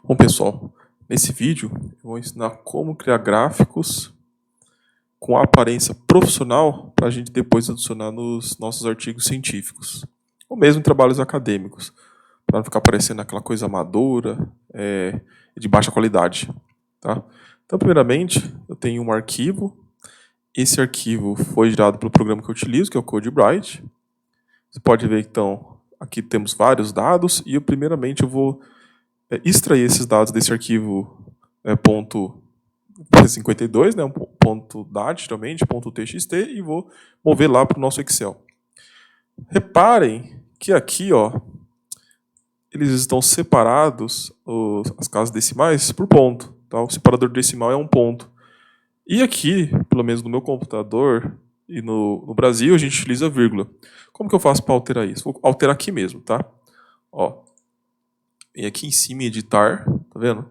Bom, pessoal, nesse vídeo eu vou ensinar como criar gráficos com a aparência profissional para a gente depois adicionar nos nossos artigos científicos, ou mesmo em trabalhos acadêmicos, para não ficar parecendo aquela coisa amadora de baixa qualidade. Tá? Então, primeiramente, eu tenho um arquivo. Esse arquivo foi gerado pelo programa que eu utilizo, que é o CodeBright. Você pode ver, então, aqui temos vários dados e primeiramente eu vou extrair esses dados desse arquivo ponto .52, né, um ponto .dat também, de ponto .txt, e vou mover lá para o nosso Excel. Reparem que aqui, ó, eles estão separados, as casas decimais, por ponto. Tá? O separador decimal é um ponto. E aqui, pelo menos no meu computador e no Brasil, a gente utiliza vírgula. Como que eu faço para alterar isso? Vou alterar aqui mesmo, tá? Ó, vem aqui em cima em editar, tá vendo?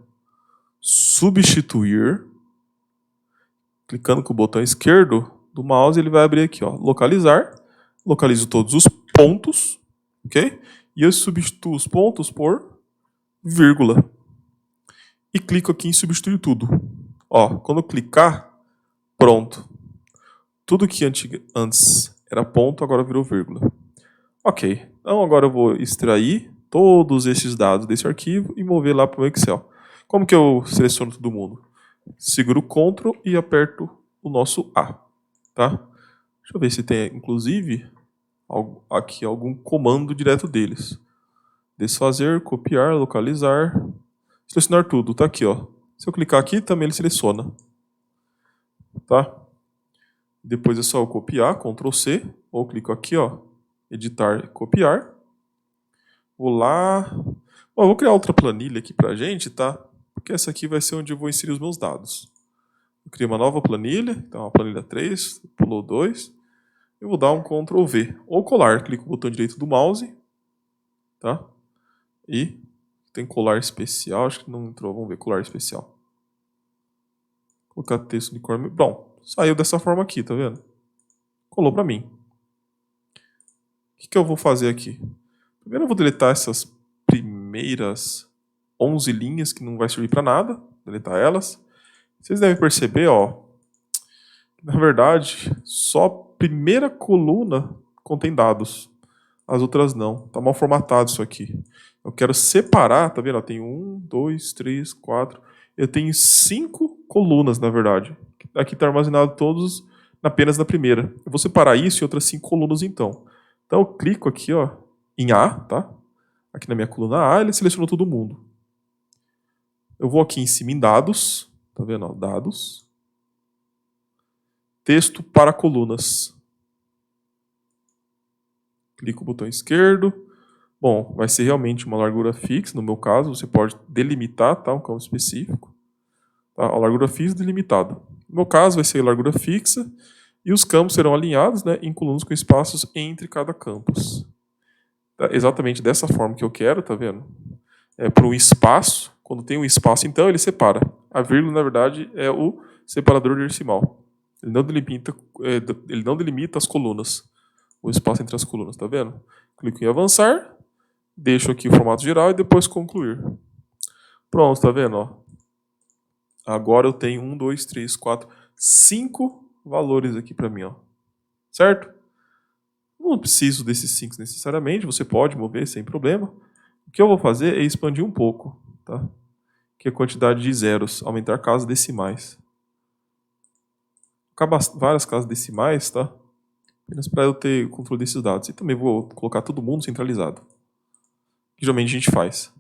Substituir. Clicando com o botão esquerdo do mouse, ele vai abrir aqui, ó, localizar. Localizo todos os pontos, ok? E eu substituo os pontos por vírgula. E clico aqui em substituir tudo. Ó, quando eu clicar, pronto. Tudo que antes era ponto, agora virou vírgula. Ok, então agora eu vou extrair todos esses dados desse arquivo e mover lá para o Excel. Como que eu seleciono todo mundo? Seguro o Ctrl e aperto o nosso A. Tá? Deixa eu ver se tem, inclusive, aqui algum comando direto deles. Desfazer, copiar, localizar, selecionar tudo. Tá aqui, ó. Se eu clicar aqui, também ele seleciona. Tá? Depois é só eu copiar, Ctrl C, ou clico aqui, ó, editar, copiar. Vou lá. Bom, eu vou criar outra planilha aqui pra gente, tá? Porque essa aqui vai ser onde eu vou inserir os meus dados. Eu criei uma nova planilha, então a planilha 3, pulou 2. Eu vou dar um Ctrl V, ou colar, clico no botão direito do mouse, tá? E tem colar especial, acho que não entrou, vamos ver, colar especial. Vou colocar texto unicórnio, bom, saiu dessa forma aqui, tá vendo? Colou pra mim. O que eu vou fazer aqui? Primeiro eu vou deletar essas primeiras 11 linhas que não vai servir para nada, deletar elas. Vocês devem perceber, ó, que na verdade só a primeira coluna contém dados, as outras não. Tá mal formatado isso aqui. Eu quero separar, tá vendo? Tem 1, 2, 3, 4. Eu tenho 5 colunas, na verdade. Aqui está armazenado todos apenas na primeira. Eu vou separar isso em outras 5 colunas então. Então eu clico aqui, ó, em A, tá? Aqui na minha coluna A, ele selecionou todo mundo. Eu vou aqui em cima em dados, tá vendo? Ó, dados. Texto para colunas. Clico no botão esquerdo. Bom, vai ser realmente uma largura fixa, no meu caso, você pode delimitar, tá? Um campo específico. Tá? A largura fixa delimitada. No meu caso, vai ser largura fixa e os campos serão alinhados, né, em colunas com espaços entre cada campus. Tá? Exatamente dessa forma que eu quero, tá vendo? Para um espaço, quando tem um espaço, então ele separa. A vírgula, na verdade, é o separador decimal. Ele não delimita as colunas, o espaço entre as colunas, tá vendo? Clico em avançar, deixo aqui o formato geral e depois concluir. Pronto, tá vendo? Ó? Agora eu tenho 1, 2, 3, 4, 5 valores aqui para mim, ó. Certo? Não preciso desses 5 necessariamente, você pode mover sem problema. O que eu vou fazer é expandir um pouco, tá? Que é a quantidade de zeros, aumentar casas decimais. Vou colocar várias casas decimais, tá? Apenas para eu ter o controle desses dados. E também vou colocar todo mundo centralizado. Que geralmente a gente faz.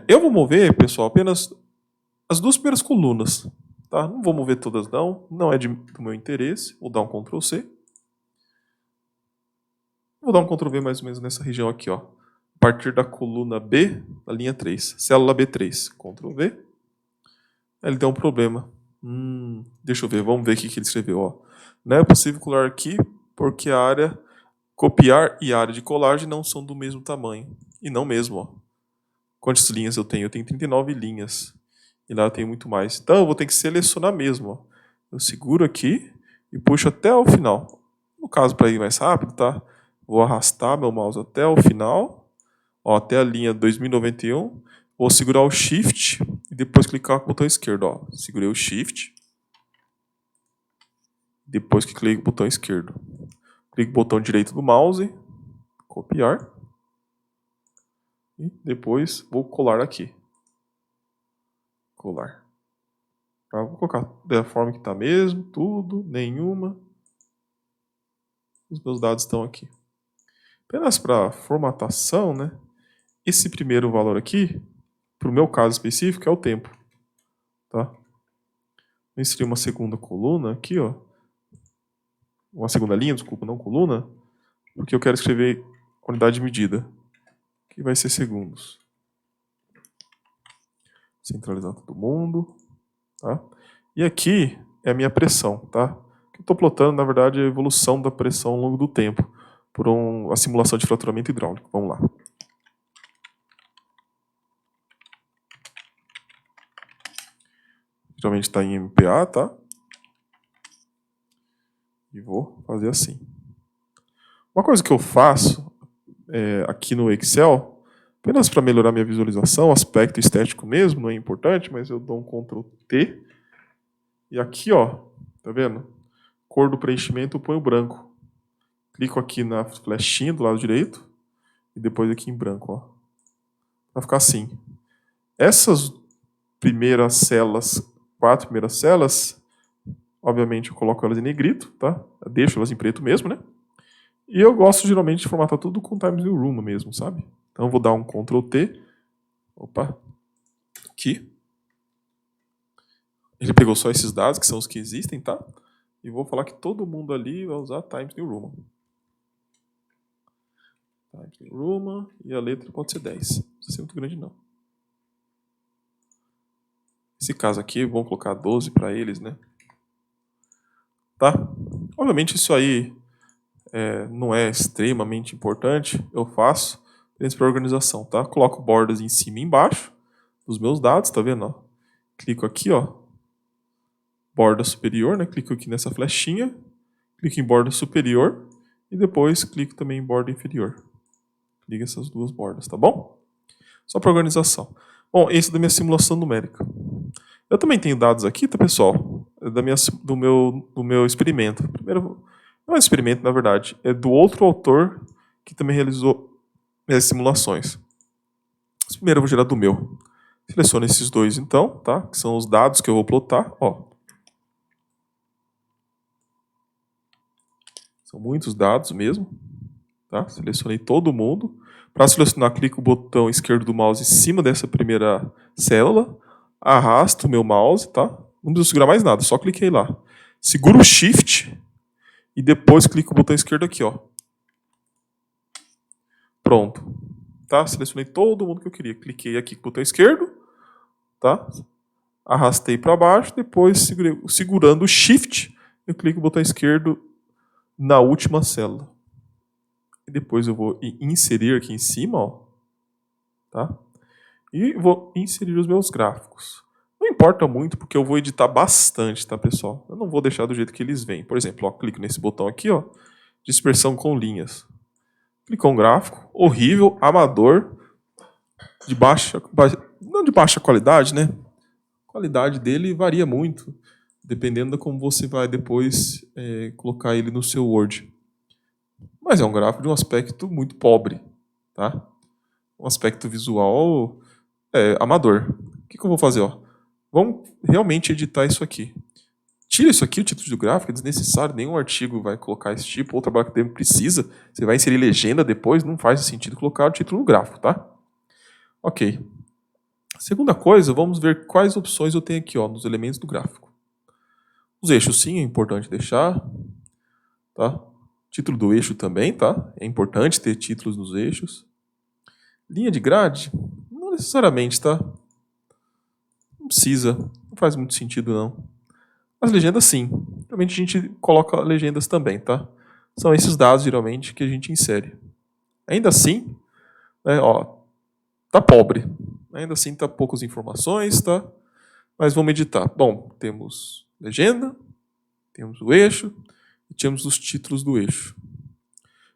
Eu vou mover, pessoal, apenas as 2 primeiras colunas. Tá? Não vou mover todas não, não é do meu interesse. Vou dar um Ctrl C. Vou dar um Ctrl V mais ou menos nessa região aqui, ó. A partir da coluna B, da linha 3. Célula B3. Ctrl V. Ele deu um problema. Deixa eu ver, vamos ver o que ele escreveu. Ó. Não é possível colar aqui porque a área copiar e a área de colagem não são do mesmo tamanho. E não mesmo. Ó. Quantas linhas eu tenho? Eu tenho 39 linhas. E lá eu tenho muito mais. Então eu vou ter que selecionar mesmo. Ó. Eu seguro aqui e puxo até o final. No caso, para ir mais rápido, tá? Vou arrastar meu mouse até o final. Ó, até a linha 2091. Vou segurar o Shift e depois clicar com o botão esquerdo. Ó. Segurei o Shift. Depois que clico o botão esquerdo. Clico no botão direito do mouse. Copiar. E depois vou colar aqui. Colar. Tá, vou colocar da forma que está mesmo. Tudo. Nenhuma. Os meus dados estão aqui. Apenas para formatação, né? Esse primeiro valor aqui, para o meu caso específico, é o tempo. Tá? Vou inserir uma segunda coluna aqui, ó. Uma segunda linha, desculpa, não coluna, porque eu quero escrever unidade de medida, que vai ser segundos. Centralizar todo mundo. Tá? E aqui é a minha pressão. Tá? Eu estou plotando, na verdade, a evolução da pressão ao longo do tempo, por uma simulação de fraturamento hidráulico. Vamos lá. Geralmente está em MPa, tá? E vou fazer assim. Uma coisa que eu faço aqui no Excel, apenas para melhorar minha visualização, aspecto estético mesmo, não é importante, mas eu dou um Ctrl T. E aqui, ó, tá vendo? Cor do preenchimento eu ponho branco. Clico aqui na flechinha do lado direito e depois aqui em branco, ó. Vai ficar assim. Essas primeiras células, 4 primeiras células, obviamente eu coloco elas em negrito, tá? Eu deixo elas em preto mesmo, né? E eu gosto geralmente de formatar tudo com Times New Roman mesmo, sabe? Então eu vou dar um Ctrl T. Opa. Aqui. Ele pegou só esses dados, que são os que existem, tá? E vou falar que todo mundo ali vai usar Times New Roman. Times New Roman. E a letra pode ser 10. Não precisa ser muito grande, não. Esse caso aqui, vamos colocar 12 para eles, né? Tá? Obviamente isso aí não é extremamente importante. Eu faço para organização, tá? Coloco bordas em cima e embaixo dos meus dados, tá vendo? Ó? Clico aqui, ó. Borda superior, né? Clico aqui nessa flechinha. Clico em borda superior. E depois clico também em borda inferior. Liga essas duas bordas, tá bom? Só para organização. Bom, esse é da minha simulação numérica. Eu também tenho dados aqui, tá, pessoal? Do meu experimento. Primeiro, não é experimento, na verdade. É do outro autor que também realizou minhas simulações. Primeiro eu vou gerar do meu. Seleciono esses dois, então, tá? Que são os dados que eu vou plotar. Ó. São muitos dados mesmo. Tá? Selecionei todo mundo. Para selecionar, clico o botão esquerdo do mouse em cima dessa primeira célula. Arrasto o meu mouse, tá? Não preciso segurar mais nada, só cliquei lá. Seguro o Shift e depois clico o botão esquerdo aqui, ó. Pronto. Tá? Selecionei todo mundo que eu queria. Cliquei aqui com o botão esquerdo, tá? Arrastei para baixo, depois segurando o Shift, eu clico o botão esquerdo na última célula. E depois eu vou inserir aqui em cima, ó. Tá? E vou inserir os meus gráficos. Não importa muito, porque eu vou editar bastante, tá, pessoal? Eu não vou deixar do jeito que eles vêm. Por exemplo, ó, clico nesse botão aqui, ó, dispersão com linhas. Clicou um gráfico, horrível, amador, não de baixa qualidade, né? A qualidade dele varia muito, dependendo de como você vai depois colocar ele no seu Word. Mas é um gráfico de um aspecto muito pobre, tá? Um aspecto visual amador. O que eu vou fazer? Ó? Vamos realmente editar isso aqui. Tira isso aqui, o título do gráfico, é desnecessário. Nenhum artigo vai colocar esse tipo, ou trabalho acadêmico precisa. Você vai inserir legenda depois, não faz sentido colocar o título do gráfico, tá? Ok. Segunda coisa, vamos ver quais opções eu tenho aqui, ó, nos elementos do gráfico. Os eixos, sim, é importante deixar. Tá? Título do eixo também, tá? É importante ter títulos nos eixos. Linha de grade, não necessariamente, tá? Não precisa, não faz muito sentido, não. As legendas, sim. Geralmente a gente coloca legendas também, tá? São esses dados, geralmente, que a gente insere. Ainda assim, né, ó, tá pobre. Ainda assim, tá poucas informações, tá? Mas vamos editar. Bom, temos legenda, temos o eixo e temos os títulos do eixo.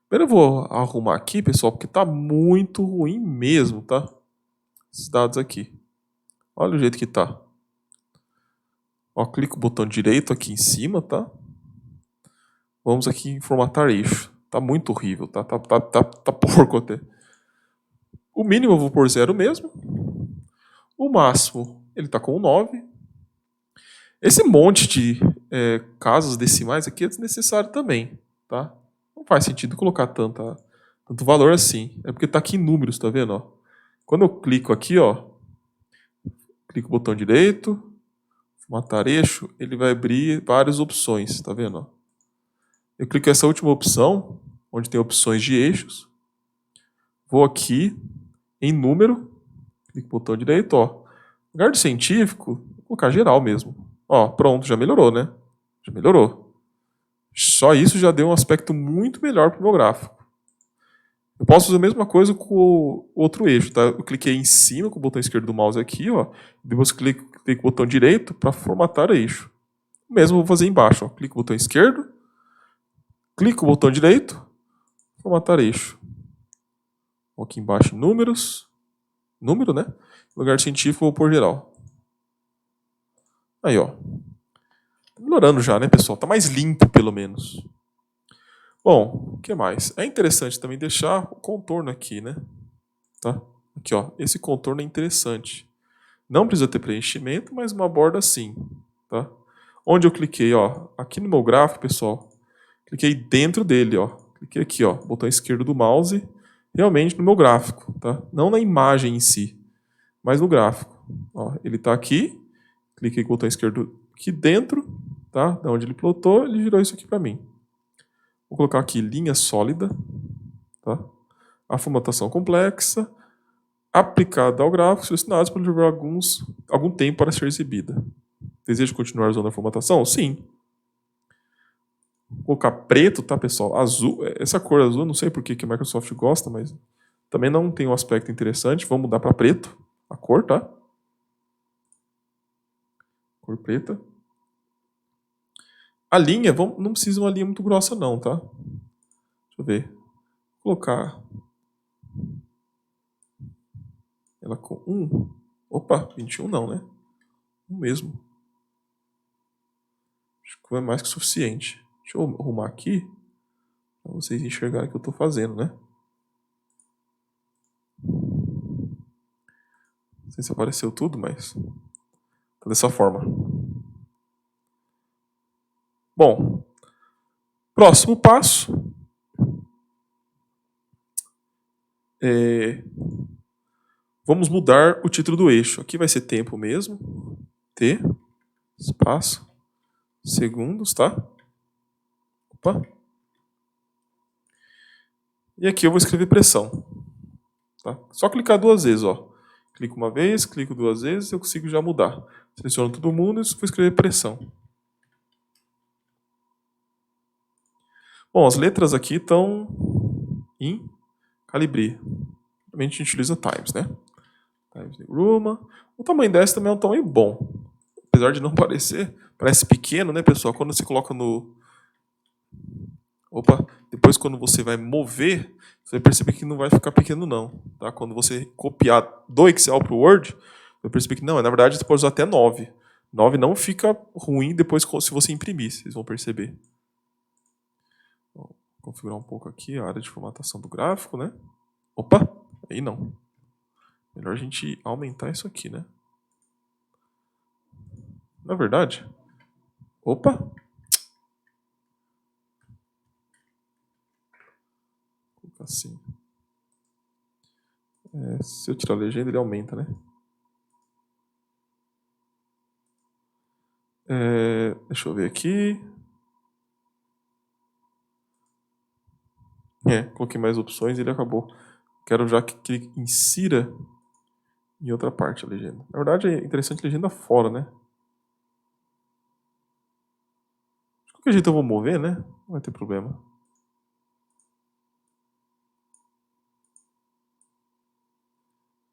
Primeiro eu vou arrumar aqui, pessoal, porque tá muito ruim mesmo, tá? esses dados aqui. Olha o jeito que tá. Ó, clico o botão direito aqui em cima, tá? Vamos aqui em formatar eixo. Tá muito horrível, tá porco até. O mínimo eu vou por 0 mesmo. O máximo, ele tá com 9. Esse monte de casas decimais aqui é desnecessário também, tá? Não faz sentido colocar tanto valor assim. É porque tá aqui em números, tá vendo? Ó? Quando eu clico aqui, ó, clico o botão direito, formatar eixo, ele vai abrir várias opções, tá vendo? Ó? Eu clico nessa última opção, onde tem opções de eixos. Vou aqui em número, clico no botão direito, ó. No lugar de científico, vou colocar geral mesmo. Ó, pronto, já melhorou, né? Já melhorou. Só isso já deu um aspecto muito melhor para o meu gráfico. Eu posso fazer a mesma coisa com o outro eixo, tá? Eu cliquei em cima com o botão esquerdo do mouse aqui, ó. Depois clico com o botão direito para formatar eixo. O mesmo eu vou fazer embaixo, ó. Clico no botão esquerdo, clico no botão direito, formatar eixo. Aqui embaixo, números. Número, né? No lugar científico, eu vou pôr geral. Aí, ó. Tá melhorando já, né, pessoal? Tá mais limpo, pelo menos. Bom, o que mais? É interessante também deixar o contorno aqui, né? Tá? Aqui, ó. Esse contorno é interessante. Não precisa ter preenchimento, mas uma borda sim, tá? Onde eu cliquei, ó. Aqui no meu gráfico, pessoal. Cliquei dentro dele, ó. Cliquei aqui, ó. Botão esquerdo do mouse. Realmente no meu gráfico, tá? Não na imagem em si, mas no gráfico. Ó, ele tá aqui. Cliquei com o botão esquerdo aqui dentro, tá? Da onde ele plotou, ele girou isso aqui para mim. Vou colocar aqui linha sólida, tá? A formatação complexa, aplicada ao gráfico, selecionados para levar algum tempo para ser exibida. Deseja continuar usando a formatação? Sim. Vou colocar preto, tá, pessoal? Azul, essa cor azul, não sei por que a Microsoft gosta, mas também não tem um aspecto interessante. Vamos mudar para preto, a cor, tá? Cor preta. A linha, não precisa uma linha muito grossa não, tá? Deixa eu ver. Vou colocar ela com 1. Opa, 21 não, né? 1 mesmo. Acho que é mais que suficiente. Deixa eu arrumar aqui para vocês enxergarem o que eu estou fazendo, né? Não sei se apareceu tudo, mas tá dessa forma. Bom, próximo passo vamos mudar o título do eixo. Aqui vai ser tempo mesmo. T, espaço, segundos, tá? Opa. E aqui eu vou escrever pressão. Tá? Só clicar 2 vezes, ó. Clico uma vez, clico 2 vezes, eu consigo já mudar. Seleciono todo mundo e vou escrever pressão. Bom, as letras aqui estão em Calibri. Normalmente a gente utiliza Times, né? Times New Roman. O tamanho dessa também é um tamanho bom. Apesar de não parecer, parece pequeno, né, pessoal? Quando você coloca no... Opa, depois quando você vai mover, você vai perceber que não vai ficar pequeno não. Tá? Quando você copiar do Excel para o Word, você vai perceber que não, na verdade você pode usar até 9. 9 não fica ruim depois se você imprimir, vocês vão perceber. Vou configurar um pouco aqui a área de formatação do gráfico, né? Opa, aí não. Melhor a gente aumentar isso aqui, né? Na verdade... Opa! Vou colocar assim. Se eu tirar a legenda, ele aumenta, né? Deixa eu ver aqui. Coloquei mais opções e ele acabou. Quero já que ele insira em outra parte a legenda. Na verdade, é interessante a legenda fora, né? De qualquer jeito eu vou mover, né? Não vai ter problema.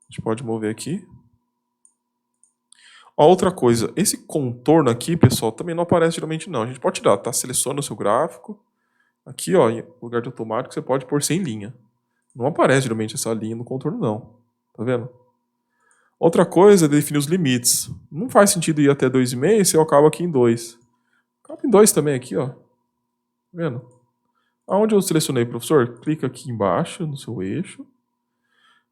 A gente pode mover aqui. Ó, outra coisa, esse contorno aqui, pessoal, também não aparece geralmente não. A gente pode tirar, tá? Seleciona o seu gráfico. Aqui, ó, em lugar de automático, você pode pôr sem linha. Não aparece geralmente essa linha no contorno, não. Tá vendo? Outra coisa é definir os limites. Não faz sentido ir até 2,5 se eu acabo aqui em 2. Acaba em 2 também aqui, ó. Tá vendo? Aonde eu selecionei, professor? Clica aqui embaixo no seu eixo.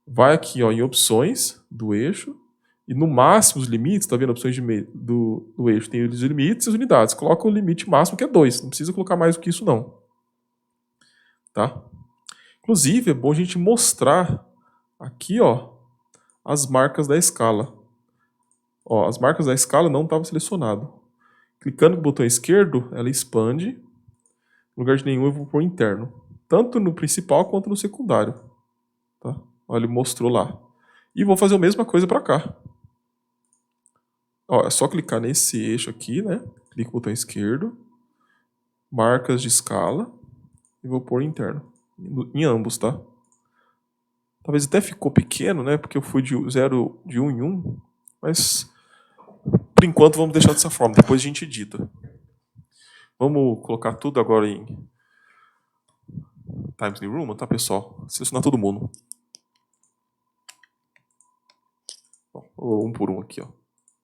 Vai aqui, ó, em opções do eixo. E no máximo os limites, tá vendo? Opções do eixo tem os limites e as unidades. Coloca o limite máximo que é 2. Não precisa colocar mais do que isso, não. Tá? Inclusive, é bom a gente mostrar aqui, ó, as marcas da escala. Ó, as marcas da escala não estavam selecionadas. Clicando no botão esquerdo, ela expande. No lugar de nenhum, eu vou pôr interno. Tanto no principal quanto no secundário. Tá? Ó, ele mostrou lá. E vou fazer a mesma coisa para cá. Ó, é só clicar nesse eixo aqui, né? Clica no botão esquerdo. Marcas de escala. E vou pôr interno. Em ambos, tá? Talvez até ficou pequeno, né? Porque eu fui de 1 em 1. Mas, por enquanto, vamos deixar dessa forma. Depois a gente edita. Vamos colocar tudo agora em Times New Roman, tá, pessoal? Selecionar todo mundo. Bom, um por um aqui, ó.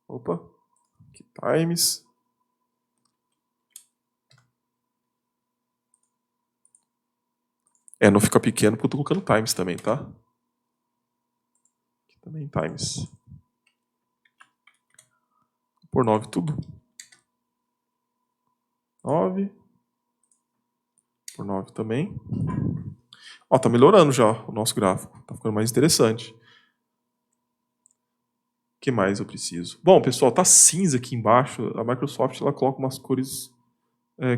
Opa. Aqui, Times. Não fica pequeno porque eu tô colocando Times também, tá? Aqui também Times. Por 9 tudo. 9. Por 9 também. Ó, tá melhorando já o nosso gráfico. Tá ficando mais interessante. O que mais eu preciso? Bom, pessoal, tá cinza aqui embaixo. A Microsoft ela coloca umas cores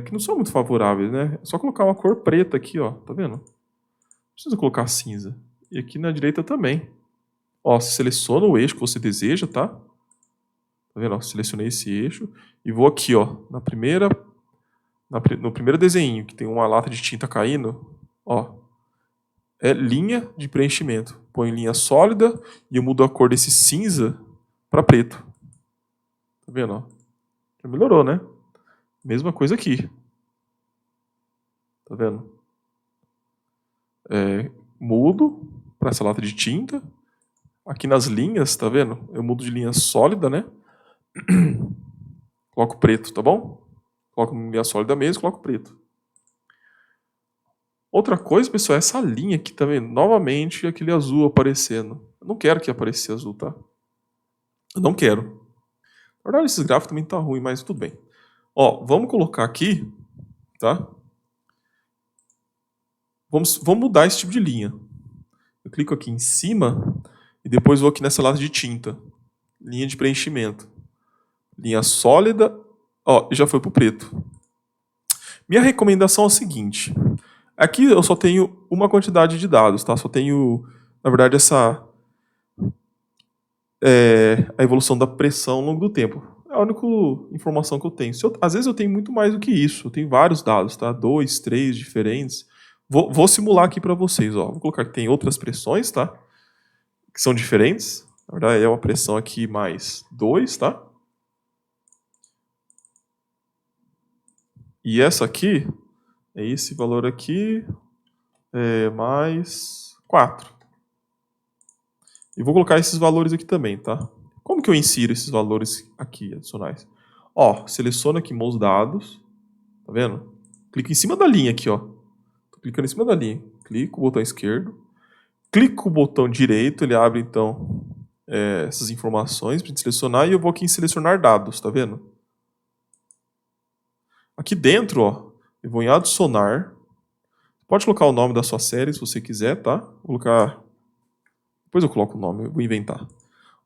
que não são muito favoráveis, né? É só colocar uma cor preta aqui, ó. Tá vendo? Não precisa colocar cinza. E aqui na direita também. Ó, seleciona o eixo que você deseja, tá? Tá vendo? Ó, selecionei esse eixo. E vou aqui, ó. No primeiro desenho, que tem uma lata de tinta caindo, ó. É linha de preenchimento. Põe linha sólida e eu mudo a cor desse cinza para preto. Tá vendo? Ó? Já melhorou, né? Mesma coisa aqui. Tá vendo? Mudo para essa lata de tinta. Aqui nas linhas, tá vendo? Eu mudo de linha sólida, né? Coloco preto, tá bom? Coloco linha sólida mesmo, coloco preto. Outra coisa, pessoal, é essa linha aqui, tá vendo? Novamente aquele azul aparecendo. Eu não quero que apareça azul, tá? Eu não quero. Na verdade, esses gráficos também tá ruim, mas tudo bem. Ó, vamos colocar aqui, tá? Vamos mudar esse tipo de linha. Eu clico aqui em cima e depois vou aqui nessa lata de tinta. Linha de preenchimento. Linha sólida. Ó, já foi pro preto. Minha recomendação é o seguinte. Aqui eu só tenho uma quantidade de dados, tá? Só tenho, na verdade, a evolução da pressão ao longo do tempo. É a única informação que eu tenho. Às vezes eu tenho muito mais do que isso. Eu tenho vários dados, tá? 2, 3 diferentes. Vou simular aqui para vocês, ó. Vou colocar que tem outras pressões, tá? Que são diferentes. Na verdade, é uma pressão aqui mais 2, tá? E essa aqui é esse valor aqui mais 4. E vou colocar esses valores aqui também, tá? Como que eu insiro esses valores aqui adicionais? Ó, seleciono aqui meus dados. Tá vendo? Clico em cima da linha aqui, ó. Tô clicando em cima da linha. Clico, botão esquerdo. Clico o botão direito, ele abre então essas informações para selecionar e eu vou aqui em selecionar dados, tá vendo? Aqui dentro, ó, eu vou em adicionar. Pode colocar o nome da sua série se você quiser, tá? Vou colocar. Depois eu coloco o nome, eu vou inventar.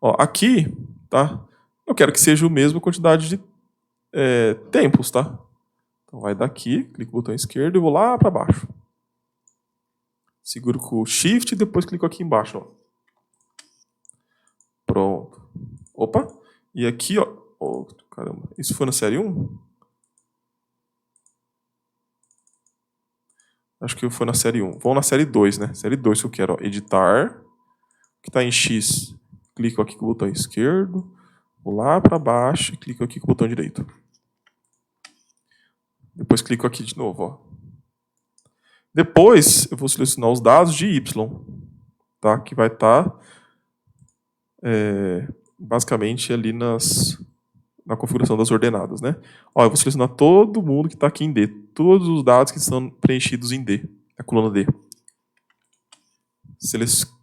Ó, aqui, tá? Eu quero que seja a mesma quantidade de tempos, tá? Então vai daqui, clico no botão esquerdo e vou lá para baixo. Seguro com o Shift e depois clico aqui embaixo, ó. Pronto. Opa. E aqui, ó. Oh, caramba. Isso foi na série 1? Acho que foi na série 1. Vamos na série 2, né? Série 2 que eu quero, ó. Editar. Que está em X. Clico aqui com o botão esquerdo. Vou lá para baixo e clico aqui com o botão direito. Depois clico aqui de novo, ó. Depois eu vou selecionar os dados de Y. Tá? Que vai estar basicamente ali na configuração das ordenadas, né? Ó, eu vou selecionar todo mundo que está aqui em D, todos os dados que estão preenchidos em D, a coluna D.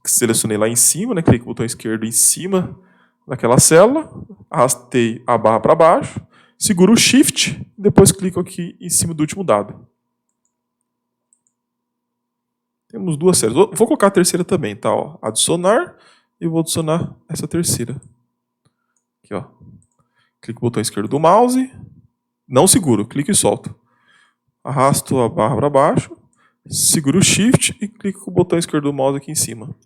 Selecionei lá em cima, né? Cliquei com o botão esquerdo em cima daquela célula, arrastei a barra para baixo, seguro o Shift, e depois clico aqui em cima do último dado. Temos duas séries. Vou colocar a terceira também, tá? Ó, adicionar, e vou adicionar essa terceira. Aqui, ó. Clico no botão esquerdo do mouse, não seguro, clico e solto. Arrasto a barra para baixo, seguro o Shift e clico com o botão esquerdo do mouse aqui em cima.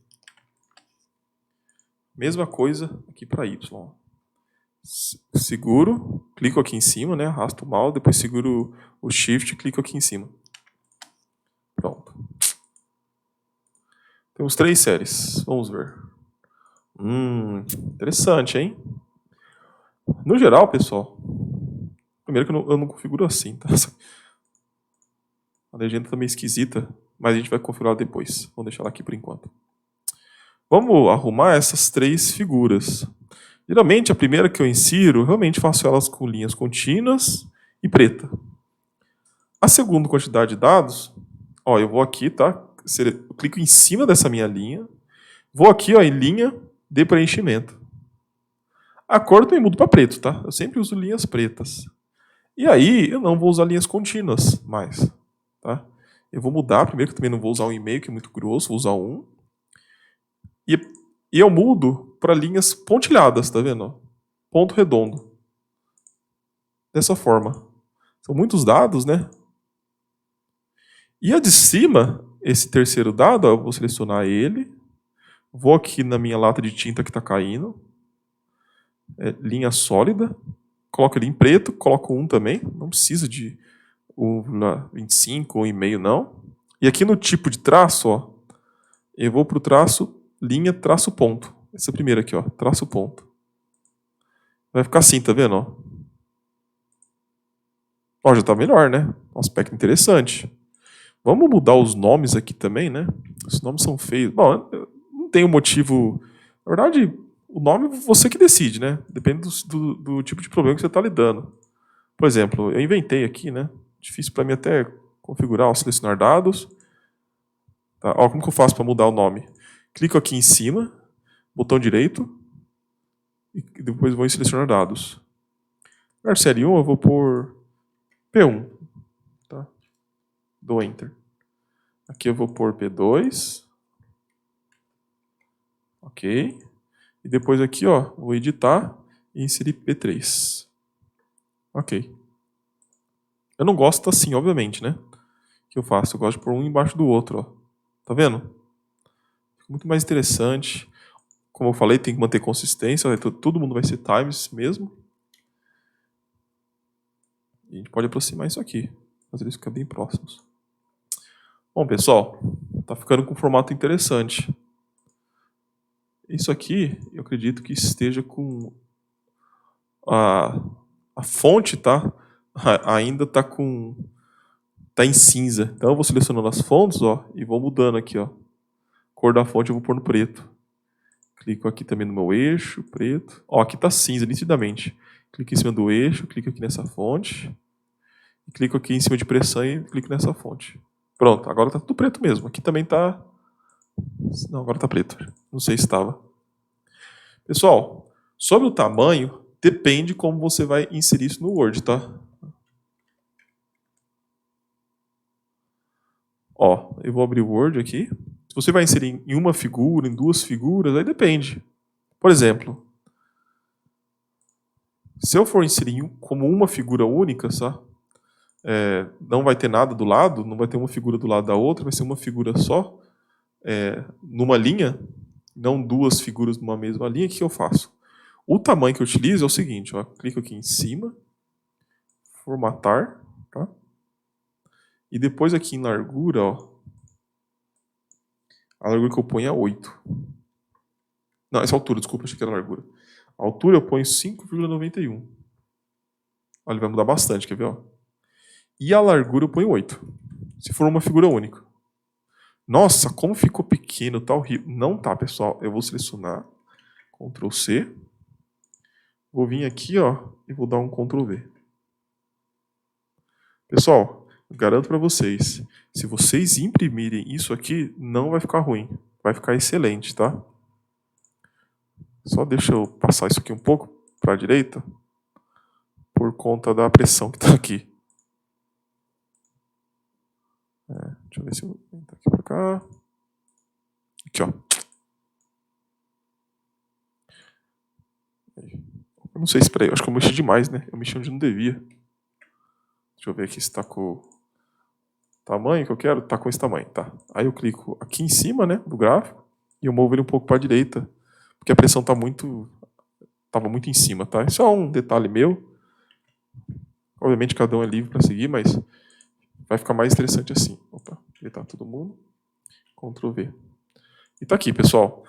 Mesma coisa aqui para Y. Seguro, clico aqui em cima, né? Arrasto o mouse, depois seguro o Shift e clico aqui em cima. Pronto. Temos 3 séries. Vamos ver. Interessante, hein? No geral, pessoal, primeiro que eu não configuro assim, tá? A legenda tá meio esquisita, mas a gente vai configurar depois. Vamos deixar ela aqui por enquanto. Vamos arrumar essas 3 figuras. Geralmente, a primeira que eu insiro, realmente faço elas com linhas contínuas e preta. A segunda quantidade de dados, ó, eu vou aqui, tá? Eu clico em cima dessa minha linha, vou aqui, ó, em linha de preenchimento. A cor eu também mudo para preto, tá? Eu sempre uso linhas pretas. E aí, eu não vou usar linhas contínuas mais, tá? Eu vou mudar, primeiro que eu também não vou usar um e-mail, que é muito grosso, vou usar um. E eu mudo para linhas pontilhadas, tá vendo? Ponto redondo. Dessa forma. São muitos dados, né? E a de cima, esse terceiro dado, ó, eu vou selecionar ele. Vou aqui na minha lata de tinta que está caindo. Linha sólida. Coloco ele em preto, coloco 1 também. Não precisa de 1,25 ou 1,5 não. E aqui no tipo de traço, ó, eu vou para o traço linha traço ponto. Essa primeira aqui, ó, traço ponto. Vai ficar assim, tá vendo? Ó, já tá melhor, né? Um aspecto interessante. Vamos mudar os nomes aqui também, né? Os nomes são feios. Bom, não tem um motivo. Na verdade, o nome você que decide, né? Depende do tipo de problema que você está lidando. Por exemplo, eu inventei aqui, né? Difícil para mim até configurar, ó, selecionar dados. Tá? Ó, como que eu faço para mudar o nome? Clico aqui em cima, botão direito, e depois vou em selecionar dados. Na série 1 eu vou pôr P1. Tá? Dou Enter. Aqui eu vou pôr P2. Ok. E depois aqui, ó, vou editar e inserir P3. Ok. Eu não gosto assim, obviamente, né? O que eu faço? Eu gosto de pôr um embaixo do outro, ó. Tá vendo? Fica muito mais interessante. Como eu falei, tem que manter consistência. Todo mundo vai ser times mesmo. E a gente pode aproximar isso aqui. Fazer isso ficar bem próximos. Bom, pessoal, tá ficando com um formato interessante. Isso aqui, eu acredito que esteja com a fonte, tá? Ainda tá tá em cinza. Então eu vou selecionando as fontes, ó, e vou mudando aqui, ó. Cor da fonte eu vou pôr no preto. Clico aqui também no meu eixo, preto. Ó, aqui tá cinza, nitidamente. Clico em cima do eixo, clico aqui nessa fonte. Clico aqui em cima de pressão e clico nessa fonte. Pronto, agora tá tudo preto mesmo. Aqui também tá... Não, agora tá preto. Não sei se estava. Pessoal, sobre o tamanho, depende como você vai inserir isso no Word, tá? Ó, eu vou abrir o Word aqui. Se você vai inserir em uma figura, em 2 figuras, aí depende. Por exemplo, se eu for inserir como uma figura única, tá? Não vai ter nada do lado, não vai ter uma figura do lado da outra, vai ser uma figura só, numa linha, não 2 figuras numa mesma linha. O que eu faço? O tamanho que eu utilizo é o seguinte, ó, clico aqui em cima, formatar, tá? E depois aqui em largura, ó, a largura que eu ponho é 8. Não, essa altura, desculpa, achei que era a largura. A altura eu ponho 5,91. Olha, vai mudar bastante, quer ver? Ó? E a largura eu ponho 8. Se for uma figura única. Nossa, como ficou pequeno, tá horrível. Não tá, pessoal. Eu vou selecionar Ctrl C. Vou vir aqui, ó, e vou dar um Ctrl V. Pessoal, eu garanto para vocês, se vocês imprimirem isso aqui, não vai ficar ruim. Vai ficar excelente, tá? Só deixa eu passar isso aqui um pouco para a direita, por conta da pressão que está aqui. Deixa eu ver se eu vou aqui para cá. Aqui, ó. Eu não sei se, peraí, eu acho que eu mexi demais, né? Eu mexi onde não devia. Deixa eu ver aqui se está com o tamanho que eu quero. Está com esse tamanho, tá. Aí eu clico aqui em cima, né, do gráfico, e eu movo ele um pouco para a direita, porque a pressão estava muito em cima, tá? Isso é um detalhe meu. Obviamente cada um é livre para seguir, mas vai ficar mais interessante assim. Opa, deletar todo mundo. Ctrl V. E tá aqui, pessoal.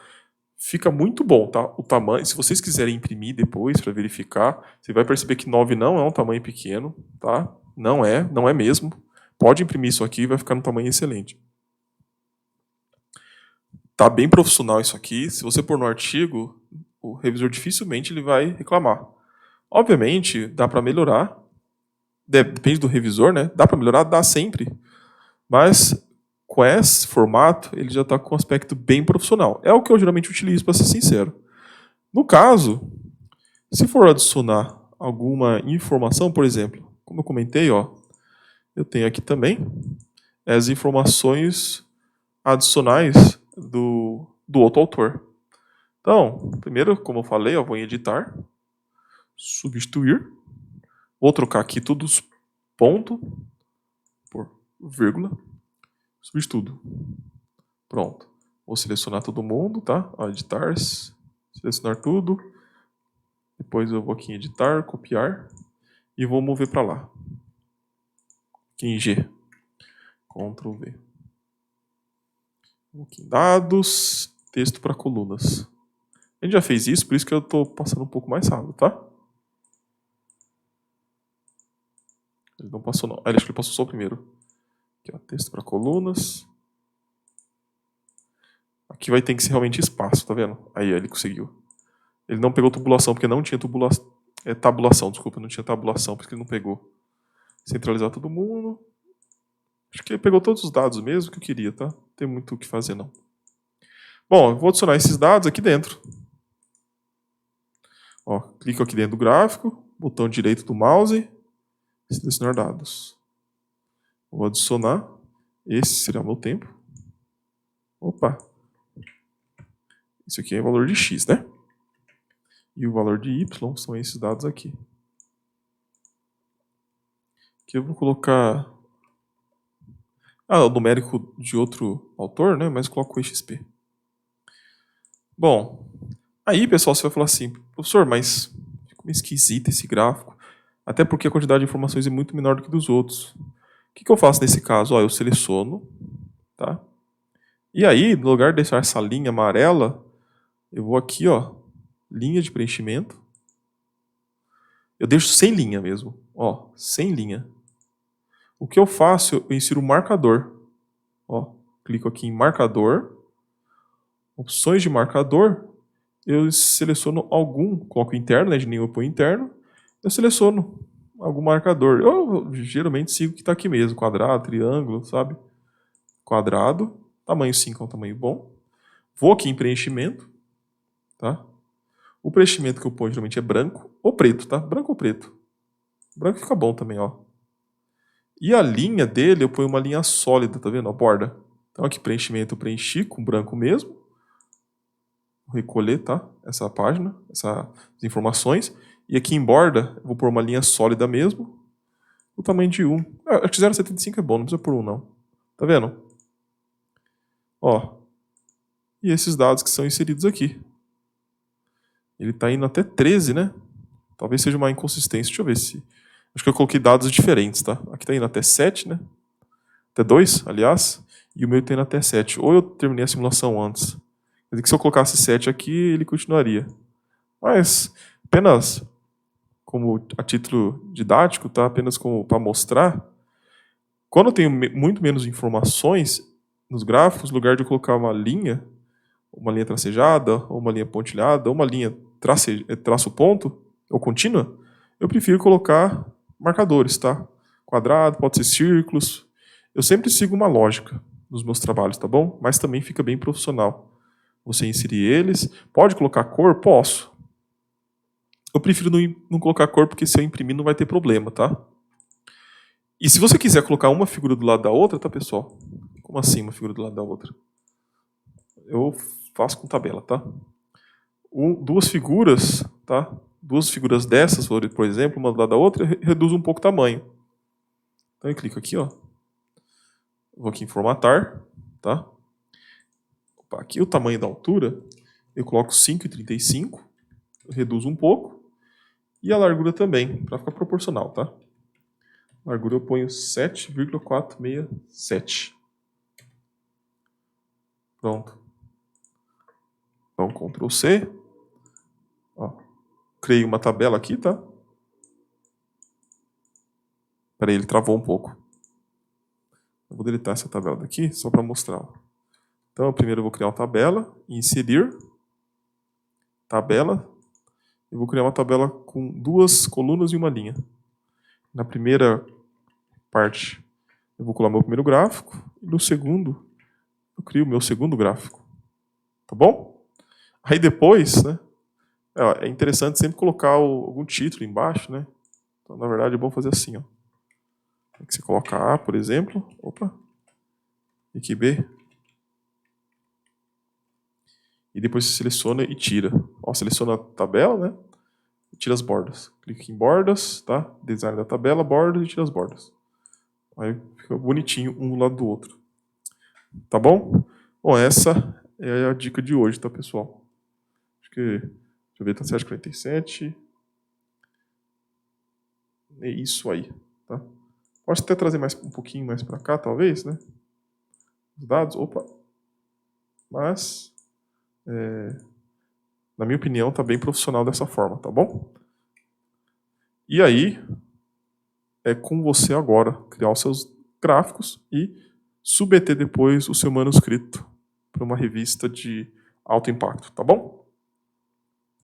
Fica muito bom, tá? O tamanho, se vocês quiserem imprimir depois para verificar, você vai perceber que 9 não é um tamanho pequeno, tá? Não é mesmo. Pode imprimir isso aqui e vai ficar no tamanho excelente. Tá bem profissional isso aqui. Se você pôr no artigo, o revisor dificilmente ele vai reclamar. Obviamente, dá para melhorar. Depende do revisor, né? Dá para melhorar? Dá sempre. Mas com esse formato, ele já está com um aspecto bem profissional. É o que eu geralmente utilizo, para ser sincero. No caso, se for adicionar alguma informação, por exemplo, como eu comentei, ó, eu tenho aqui também as informações adicionais do outro autor. Então, primeiro, como eu falei, eu vou em editar, substituir, vou trocar aqui todos os pontos por vírgula, substituo. Pronto. Vou selecionar todo mundo, tá? Editar, selecionar tudo. Depois eu vou aqui em editar, copiar e vou mover para lá. Aqui em G. Ctrl V. Aqui em dados, texto para colunas. A gente já fez isso, por isso que eu estou passando um pouco mais rápido, tá? Ele não passou não. Acho que ele passou só o primeiro. Aqui, ó, texto para colunas. Aqui vai ter que ser realmente espaço, tá vendo? Aí ele conseguiu. Ele não pegou tubulação, porque não tinha tabulação, desculpa, não tinha tabulação, porque ele não pegou. Centralizar todo mundo. Acho que ele pegou todos os dados mesmo que eu queria, tá? Não tem muito o que fazer, não. Bom, eu vou adicionar esses dados aqui dentro. Ó, clico aqui dentro do gráfico, botão direito do mouse, selecionar dados. Vou adicionar. Esse será o meu tempo. Opa! Isso aqui é o valor de x, né? E o valor de y são esses dados aqui. Aqui eu vou colocar o numérico de outro autor, né? Mas eu coloco o EXP. Bom, aí, pessoal, você vai falar assim, professor, mas ficou meio esquisito esse gráfico. Até porque a quantidade de informações é muito menor do que dos outros. O que eu faço nesse caso? Ó, eu seleciono, tá? E aí, no lugar de deixar essa linha amarela, eu vou aqui, ó, linha de preenchimento. Eu deixo sem linha mesmo, ó, sem linha. O que eu faço? Eu insiro o marcador. Ó, clico aqui em marcador, opções de marcador, eu seleciono algum, coloco interno, né, de nenhum eu ponho interno, eu seleciono algum marcador. Eu geralmente sigo o que está aqui mesmo, quadrado, triângulo, sabe? Quadrado, tamanho 5 é um tamanho bom. Vou aqui em preenchimento, tá? O preenchimento que eu ponho geralmente é branco ou preto, tá? Branco ou preto. Branco fica bom também, ó. E a linha dele, eu ponho uma linha sólida, tá vendo? A borda. Então aqui preenchimento eu preenchi com branco mesmo. Vou recolher, tá? Essa página, essas informações. E aqui em borda, eu vou pôr uma linha sólida mesmo. O tamanho de 1. Acho que 0,75 é bom, não precisa pôr 1 não. Tá vendo? Ó. E esses dados que são inseridos aqui. Ele está indo até 13, né? Talvez seja uma inconsistência. Deixa eu ver se... Acho que eu coloquei dados diferentes, tá? Aqui está indo até 7, né? Até 2, aliás. E o meu está indo até 7. Ou eu terminei a simulação antes. Quer dizer que se eu colocasse 7 aqui, ele continuaria. Mas, apenas como a título didático, tá? Apenas para mostrar. Quando eu tenho muito menos informações nos gráficos, no lugar de eu colocar uma linha, uma linha tracejada, ou uma linha pontilhada, ou uma linha traço ponto, ou contínua, eu prefiro colocar marcadores, tá? Quadrado, pode ser círculos. Eu sempre sigo uma lógica nos meus trabalhos, tá bom? Mas também fica bem profissional. Você inserir eles. Pode colocar cor? Posso. Eu prefiro não colocar cor, porque se eu imprimir não vai ter problema, tá? E se você quiser colocar uma figura do lado da outra, tá, pessoal? Como assim uma figura do lado da outra? Eu faço com tabela, tá? Duas figuras, tá? Duas figuras dessas, por exemplo, uma do lado da outra, reduz um pouco o tamanho. Então eu clico aqui, ó. Vou aqui em formatar, tá? Opa, aqui o tamanho da altura, eu coloco 5,35, reduzo um pouco. E a largura também, para ficar proporcional, tá? A largura eu ponho 7,467. Pronto. Então, Ctrl C. Ó, criei uma tabela aqui, tá? Peraí, ele travou um pouco. Eu vou deletar essa tabela daqui, só para mostrar. Então, primeiro eu vou criar uma tabela, inserir, tabela. Eu vou criar uma tabela com 2 colunas e uma linha. Na primeira parte, eu vou colar meu primeiro gráfico, e no segundo, eu crio o meu segundo gráfico. Tá bom? Aí depois, né, é interessante sempre colocar algum título embaixo, né? Então, na verdade, é bom fazer assim, ó. Aqui você coloca A, por exemplo. Opa. E aqui B. E depois você seleciona e tira. Ó, seleciona a tabela, né? E tira as bordas. Clica em bordas, tá? Design da tabela, bordas e tira as bordas. Aí fica bonitinho um do lado do outro. Tá bom? Bom, essa é a dica de hoje, tá, pessoal? Acho que... Deixa eu ver, tá 7,47. É isso aí, tá? Posso até trazer um pouquinho mais para cá, talvez, né? Os dados, opa. Mas, na minha opinião, tá bem profissional dessa forma, tá bom? E aí, é com você agora criar os seus gráficos e submeter depois o seu manuscrito para uma revista de alto impacto, tá bom?